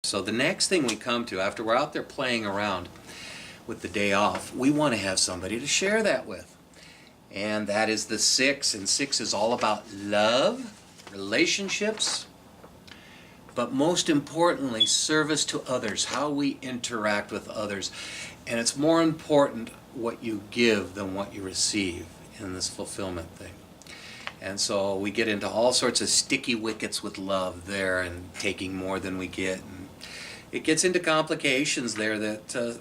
So the next thing we come to, after we're out there playing around with the day off, we want to have somebody to share that with. And that is the 6. And 6 is all about love, relationships, but most importantly, service to others, how we interact with others. And it's more important what you give than what you receive in this fulfillment thing. And so we get into all sorts of sticky wickets with love there and taking more than we get. And it gets into complications there that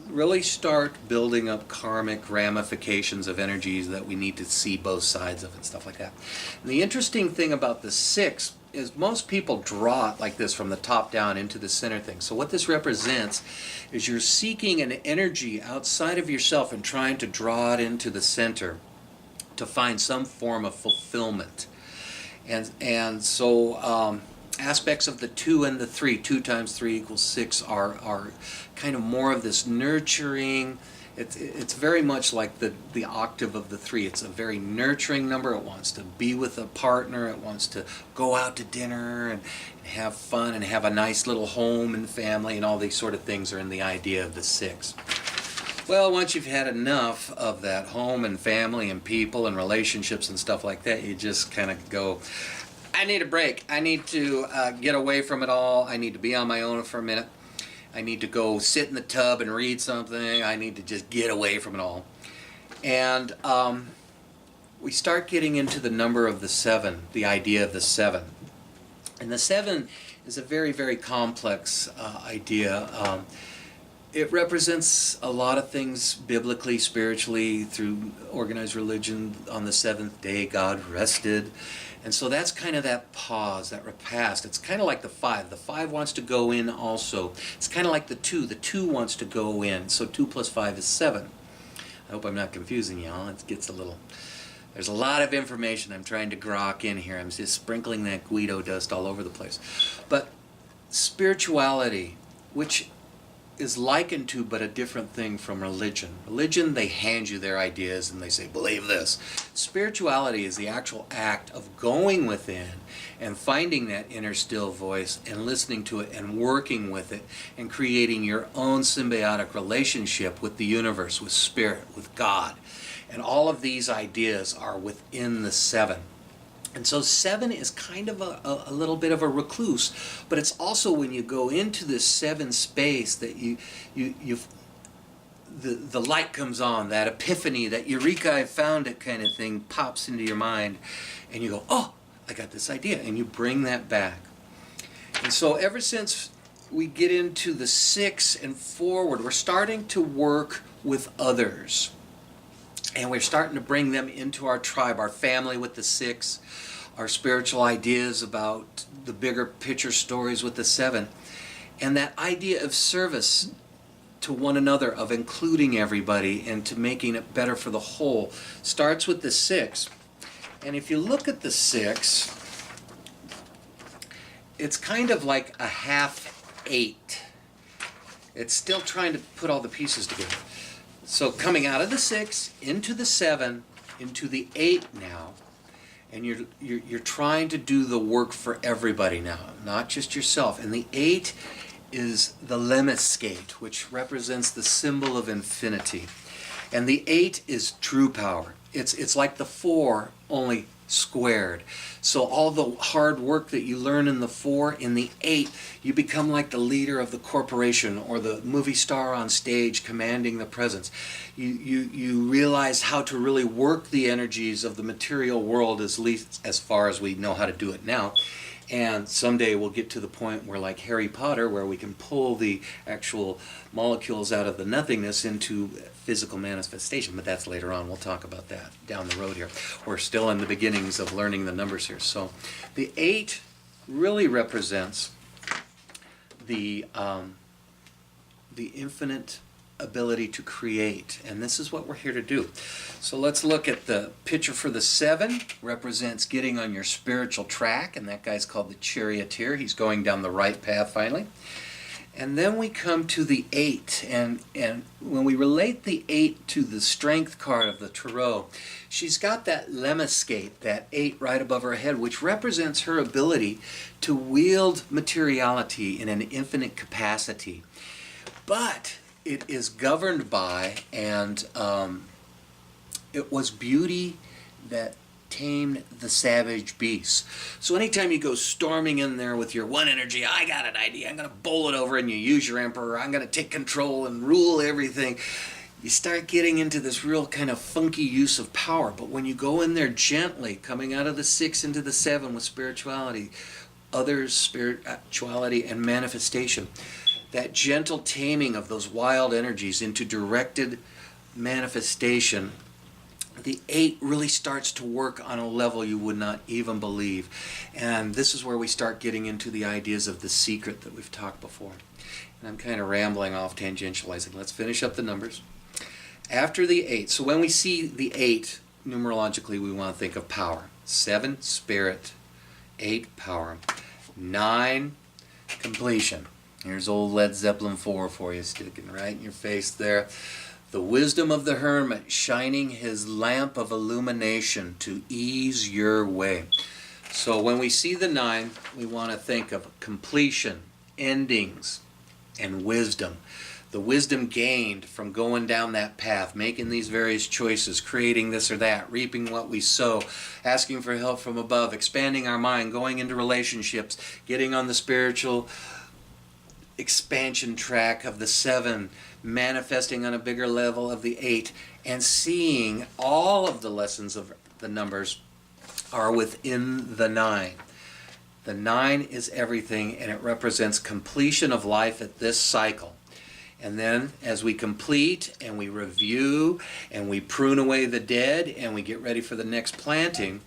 really start building up karmic ramifications of energies that we need to see both sides of and stuff like that. And the interesting thing about the 6 is most people draw it like this from the top down into the center thing. So what this represents is you're seeking an energy outside of yourself and trying to draw it into the center to find some form of fulfillment. And so aspects of the 2 and the 3, 2 times 3 equals 6, are kind of more of this nurturing. It's very much like the octave of the 3. It's a very nurturing number. It wants to be with a partner. It wants to go out to dinner and have fun and have a nice little home and family, and all these sort of things are in the idea of the 6. Well, once you've had enough of that home and family and people and relationships and stuff like that, you just kind of go, I need a break. I need to get away from it all. I need to be on my own for a minute. I need to go sit in the tub and read something. I need to just get away from it all. And we start getting into the number of the 7, the idea of the 7. And the 7 is a very, very complex idea. It represents a lot of things biblically, spiritually, through organized religion. On the 7th day, God rested. And so that's kind of that pause, that repast. It's kind of like the 5. The 5 wants to go in also. It's kind of like the 2. The 2 wants to go in. So 2 plus 5 is 7. I hope I'm not confusing y'all. It gets a little... There's a lot of information I'm trying to grok in here. I'm just sprinkling that Guido dust all over the place. But spirituality, which is likened to but a different thing from religion. Religion, they hand you their ideas and they say, believe this. Spirituality is the actual act of going within and finding that inner still voice and listening to it and working with it and creating your own symbiotic relationship with the universe, with spirit, with God. And all of these ideas are within the 7. And so 7 is kind of a little bit of a recluse, but it's also when you go into this 7 space that the light comes on, that epiphany, that eureka, I found it kind of thing pops into your mind, and you go, oh, I got this idea, and you bring that back. And so ever since we get into the 6 and forward, we're starting to work with others. And we're starting to bring them into our tribe, our family with the 6, our spiritual ideas about the bigger picture stories with the 7. And that idea of service to one another, of including everybody and to making it better for the whole, starts with the 6. And if you look at the 6, it's kind of like a half 8. It's still trying to put all the pieces together. So coming out of the 6 into the 7 into the 8 now, and you're trying to do the work for everybody now, not just yourself. And the 8 is the lemniscate, which represents the symbol of infinity. And the 8 is true power. It's like the 4, only squared. So all the hard work that you learn in the 4, in the 8, you become like the leader of the corporation or the movie star on stage commanding the presence. You realize how to really work the energies of the material world, at least as far as we know how to do it now. And someday we'll get to the point where, like Harry Potter, where we can pull the actual molecules out of the nothingness into physical manifestation. But that's later on. We'll talk about that down the road here. We're still in the beginnings of learning the numbers here. So the 8 really represents the infinite ability to create, and this is what we're here to do. So let's look at the picture for the 7. Represents getting on your spiritual track, and that guy's called the charioteer. He's going down the right path finally. And then we come to the 8, and when we relate the 8 to the strength card of the tarot, she's got that lemniscate, that 8 right above her head, which represents her ability to wield materiality in an infinite capacity. But it is governed by, and it was beauty that tamed the savage beast. So anytime you go storming in there with your one energy, I got an idea, I'm going to bowl it over, and you use your emperor, I'm going to take control and rule everything, you start getting into this real kind of funky use of power. But when you go in there gently, coming out of the 6 into the 7 with spirituality, others, spirituality, and manifestation, that gentle taming of those wild energies into directed manifestation, the 8 really starts to work on a level you would not even believe. And this is where we start getting into the ideas of the secret that we've talked before. And I'm kind of rambling off, tangentializing. Let's finish up the numbers. After the 8, so when we see the 8, numerologically, we want to think of power. 7, spirit. 8, power. 9, completion. Here's old Led Zeppelin 4 for you, sticking right in your face there. The wisdom of the hermit, shining his lamp of illumination to ease your way. So when we see the 9, we want to think of completion, endings, and wisdom. The wisdom gained from going down that path, making these various choices, creating this or that, reaping what we sow, asking for help from above, expanding our mind, going into relationships, getting on the spiritual expansion track of the 7, manifesting on a bigger level of the 8, and seeing all of the lessons of the numbers are within the 9. The 9 is everything, and it represents completion of life at this cycle. And then as we complete and we review and we prune away the dead and we get ready for the next planting,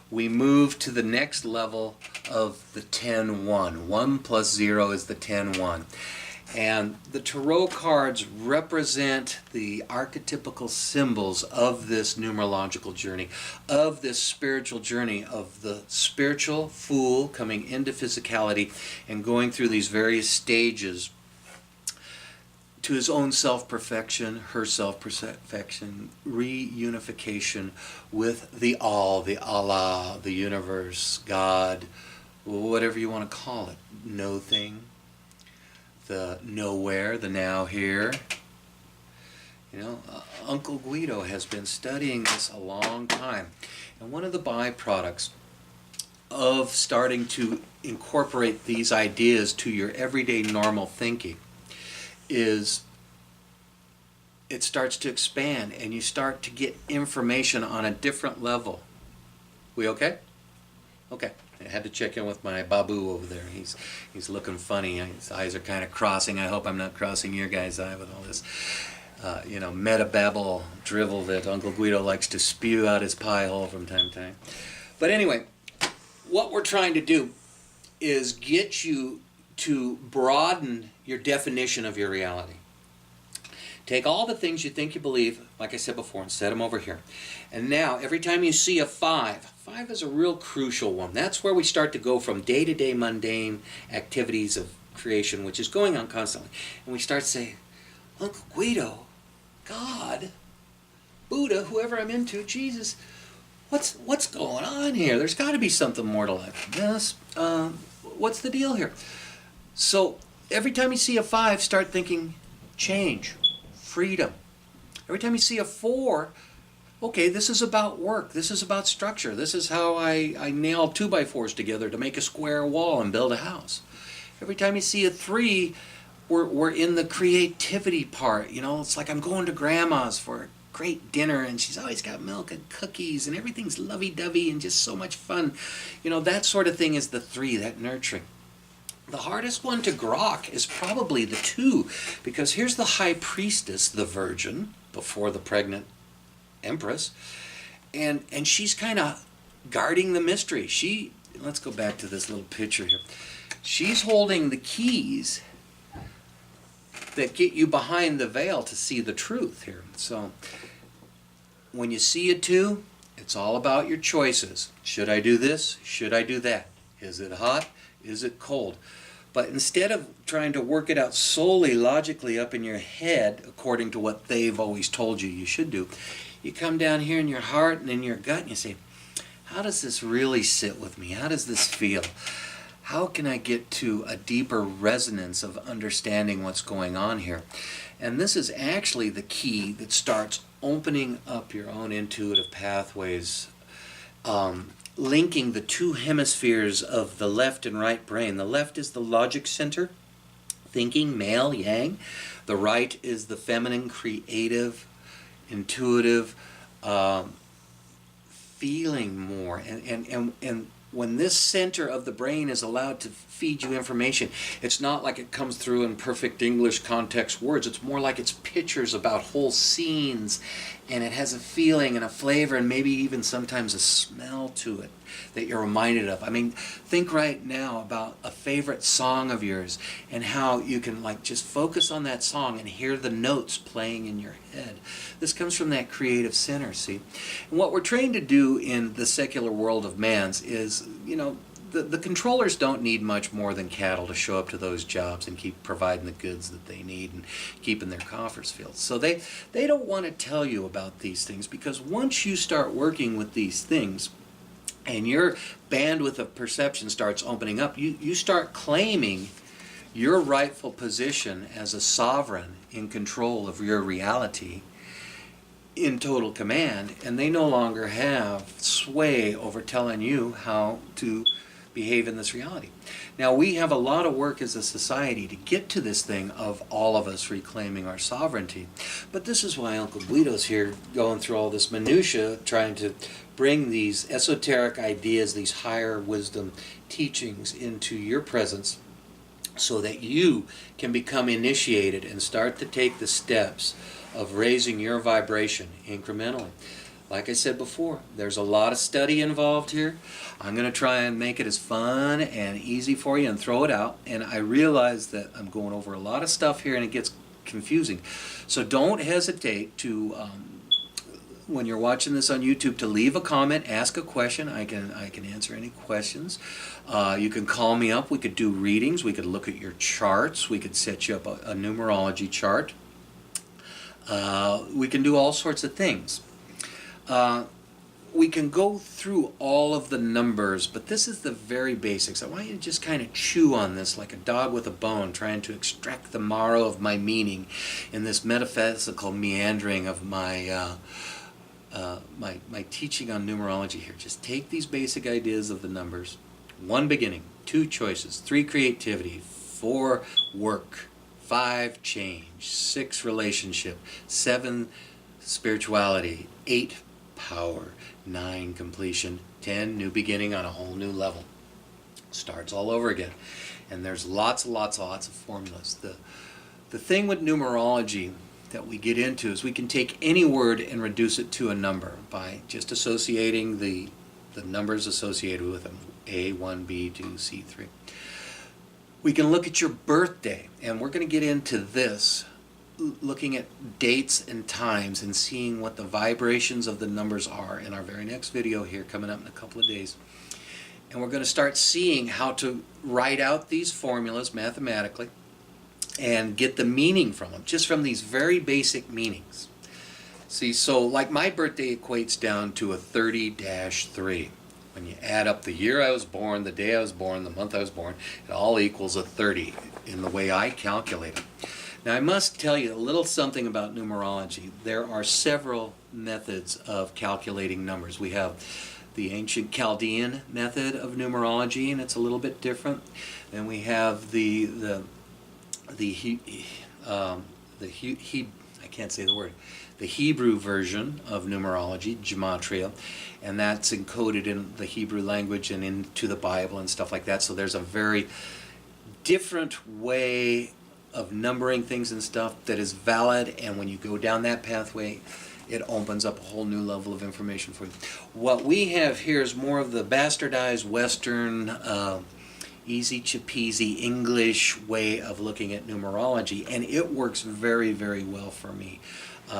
we move to the next level of the 10-1. 1 plus 0 is the 10-1. And the tarot cards represent the archetypical symbols of this numerological journey, of this spiritual journey, of the spiritual fool coming into physicality and going through these various stages to his own self-perfection, her self-perfection, reunification with the all, the Allah, the universe, God, whatever you want to call it, no thing, the nowhere, the now here. You know, Uncle Guido has been studying this a long time. And one of the byproducts of starting to incorporate these ideas to your everyday normal thinking is it starts to expand and you start to get information on a different level. We okay? Okay. I had to check in with my babu over there. He's looking funny. His eyes are kind of crossing. I hope I'm not crossing your guy's eye with all this meta-babble drivel that Uncle Guido likes to spew out his pie hole from time to time. But anyway, what we're trying to do is get you to broaden your definition of your reality. Take all the things you think you believe, like I said before, and set them over here. And now, every time you see a 5, 5 is a real crucial one. That's where we start to go from day-to-day mundane activities of creation, which is going on constantly. And we start to say, Uncle Guido, God, Buddha, whoever I'm into, Jesus, what's going on here? There's got to be something more to life than this. What's the deal here? So every time you see a 5, start thinking change, freedom. Every time you see a 4, okay, this is about work. This is about structure. This is how I nail 2x4s together to make a square wall and build a house. Every time you see a 3, we're in the creativity part. You know, it's like I'm going to grandma's for a great dinner and she's always got milk and cookies and everything's lovey-dovey and just so much fun. You know, that sort of thing is the 3, that nurturing. The hardest one to grok is probably the 2, because here's the high priestess, the virgin, before the pregnant empress, and she's kind of guarding the mystery. Let's go back to this little picture here. She's holding the keys that get you behind the veil to see the truth here. So when you see a 2, it's all about your choices. Should I do this? Should I do that? Is it hot? Is it cold? But instead of trying to work it out solely logically up in your head, according to what they've always told you should do, you come down here in your heart and in your gut and you say, how does this really sit with me? How does this feel? How can I get to a deeper resonance of understanding what's going on here? And this is actually the key that starts opening up your own intuitive pathways, linking the two hemispheres of the left and right brain. The left is the logic center, thinking, male, yang. The right is the feminine, creative, intuitive, feeling more. And when this center of the brain is allowed to feed you information, it's not like it comes through in perfect English context words. It's more like it's pictures about whole scenes, and it has a feeling and a flavor and maybe even sometimes a smell to it that you're reminded of. I mean, think right now about a favorite song of yours and how you can like just focus on that song and hear the notes playing in your head. This comes from that creative center, see? And what we're trained to do in the secular world of man's is, you know, the controllers don't need much more than cattle to show up to those jobs and keep providing the goods that they need and keeping their coffers filled. So they don't want to tell you about these things, because once you start working with these things and your bandwidth of perception starts opening up, you start claiming your rightful position as a sovereign in control of your reality, in total command, and they no longer have sway over telling you how to behave in this reality. Now, we have a lot of work as a society to get to this thing of all of us reclaiming our sovereignty. But this is why Uncle Guido's here going through all this minutia, trying to bring these esoteric ideas, these higher wisdom teachings into your presence, so that you can become initiated and start to take the steps of raising your vibration incrementally. Like I said before, there's a lot of study involved here. I'm going to try and make it as fun and easy for you and throw it out. And I realize that I'm going over a lot of stuff here and it gets confusing. So don't hesitate to, when you're watching this on YouTube, to leave a comment, ask a question. I can answer any questions. You can call me up. We could do readings. We could look at your charts. We could set you up a numerology chart. We can do all sorts of things. We can go through all of the numbers, but this is the very basics. I want you to just kind of chew on this like a dog with a bone, trying to extract the marrow of my meaning in this metaphysical meandering of my my teaching on numerology here. Just take these basic ideas of the numbers. 1 beginning, 2 choices, 3 creativity, 4 work, 5 change, 6 relationship, 7 spirituality, 8 power, 9 completion, 10 new beginning on a whole new level. Starts all over again. And there's lots of formulas. The thing with numerology that we get into is we can take any word and reduce it to a number by just associating the numbers associated with them. A, 1, B, 2, C, 3. We can look at your birthday, and we're going to get into this, looking at dates and times and seeing what the vibrations of the numbers are in our very next video here coming up in a couple of days. And we're going to start seeing how to write out these formulas mathematically and get the meaning from them, just from these very basic meanings. See, so like my birthday equates down to a 30-3. When you add up the year I was born, the day I was born, the month I was born, it all equals a 30 in the way I calculate it. Now, I must tell you a little something about numerology. There are several methods of calculating numbers. We have the ancient Chaldean method of numerology, and it's a little bit different. Then we have the Hebrew version of numerology, gematria, and that's encoded in the Hebrew language and into the Bible and stuff like that. So there's a very different way of numbering things and stuff that is valid, and when you go down that pathway, it opens up a whole new level of information for you. What we have here is more of the bastardized Western, easy-peasy English way of looking at numerology, and it works very, very well for me.